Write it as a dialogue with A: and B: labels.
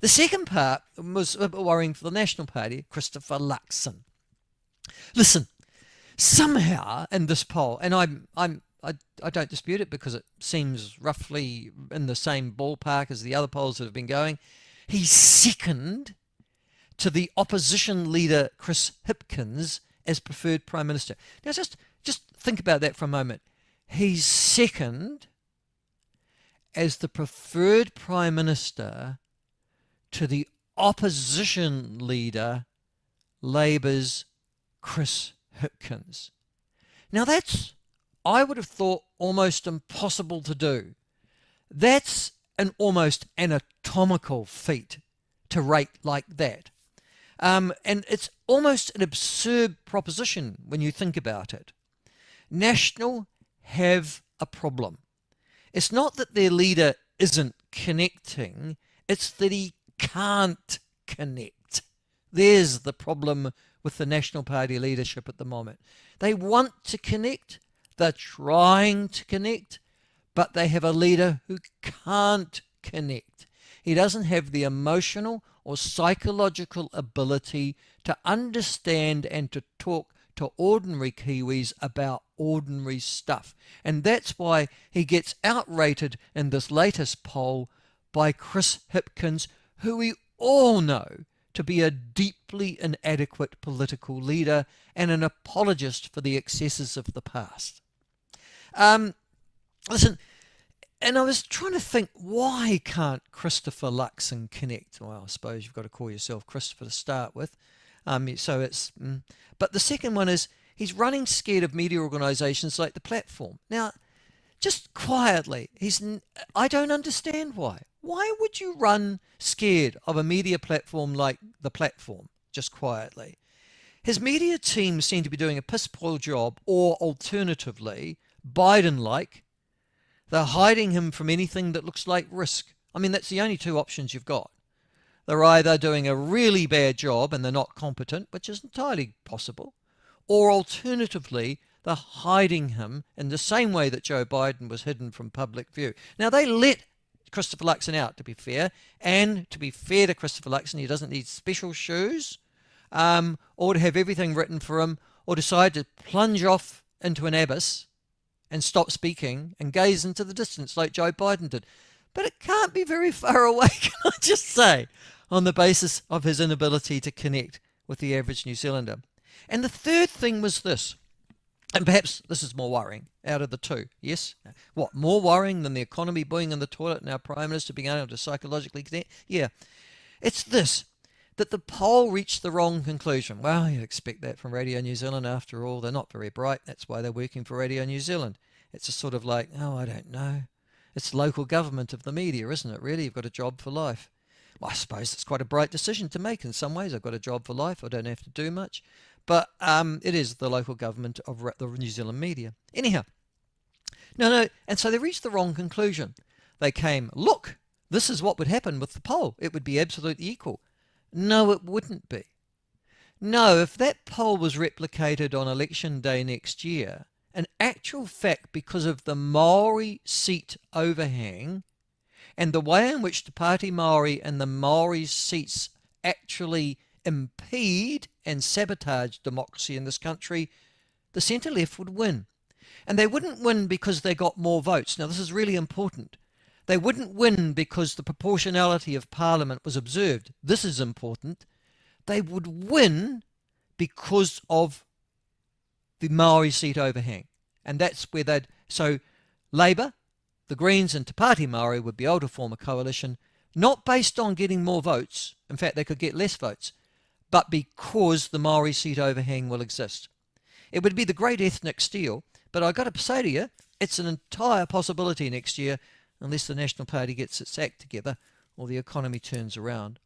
A: The second part was a bit worrying for the National Party, Christopher Luxon. Listen, somehow in this poll, and I don't dispute it because it seems roughly in the same ballpark as the other polls that have been going, he's second to the opposition leader Chris Hipkins as preferred Prime Minister. Now just think about that for a moment. He's second as the preferred Prime Minister to the opposition leader, Labour's Chris Hipkins. Now that's, I would have thought, almost impossible to do. That's an almost anatomical feat to rate like that. And it's almost an absurd proposition when you think about it. National have a problem. It's not that their leader isn't connecting, it's that he can't connect. There's the problem with the National Party leadership at the moment. They want to connect, they're trying to connect, but they have a leader who can't connect. He doesn't have the emotional or psychological ability to understand and to talk to ordinary Kiwis about ordinary stuff. And that's why he gets outrated in this latest poll by Chris Hipkins, who we all know to be a deeply inadequate political leader and an apologist for the excesses of the past. Listen, and I was trying to think, why can't Christopher Luxon connect? Well, I suppose you've got to call yourself Christopher to start with. But the second one is he's running scared of media organisations like the Platform. Now, just quietly, I don't understand why. Why would you run scared of a media platform like the Platform? Just quietly. His media team seem to be doing a piss-poor job, or alternatively, Biden-like, they're hiding him from anything that looks like risk. I mean, that's the only two options you've got. They're either doing a really bad job and they're not competent, which is entirely possible, or alternatively, they're hiding him in the same way that Joe Biden was hidden from public view. Now, they let Christopher Luxon out, to be fair, and to be fair to Christopher Luxon, he doesn't need special shoes or to have everything written for him, or decide to plunge off into an abyss and stop speaking and gaze into the distance like Joe Biden did. But it can't be very far away, can I just say, on the basis of his inability to connect with the average New Zealander. And the third thing was this, and perhaps this is more worrying out of the two. Yes? What, more worrying than the economy buoying in the toilet and our Prime Minister being able to psychologically connect? Yeah. It's this, that the poll reached the wrong conclusion. Well, you'd expect that from Radio New Zealand. After all, they're not very bright. That's why they're working for Radio New Zealand. It's a sort of like, oh, I don't know. It's local government of the media, isn't it, really? You've got a job for life. Well, I suppose it's quite a bright decision to make in some ways. I've got a job for life. I don't have to do much. But it is the local government of the New Zealand media. Anyhow, no. And so they reached the wrong conclusion. They came, look, this is what would happen with the poll. It would be absolutely equal. No, it wouldn't be. No, if that poll was replicated on election day next year, in actual fact, because of the Maori seat overhang and the way in which the Party Maori and the Maori seats actually impede and sabotage democracy in this country, the centre-left would win. And they wouldn't win because they got more votes. Now, this is really important. They wouldn't win because the proportionality of Parliament was observed. This is important. They would win because of the Maori seat overhang. And that's where so Labour, the Greens and Te Pāti Maori would be able to form a coalition, not based on getting more votes. In fact, they could get less votes, but because the Maori seat overhang will exist. It would be the great ethnic steal, but I've got to say to you, it's an entire possibility next year, unless the National Party gets its act together or the economy turns around.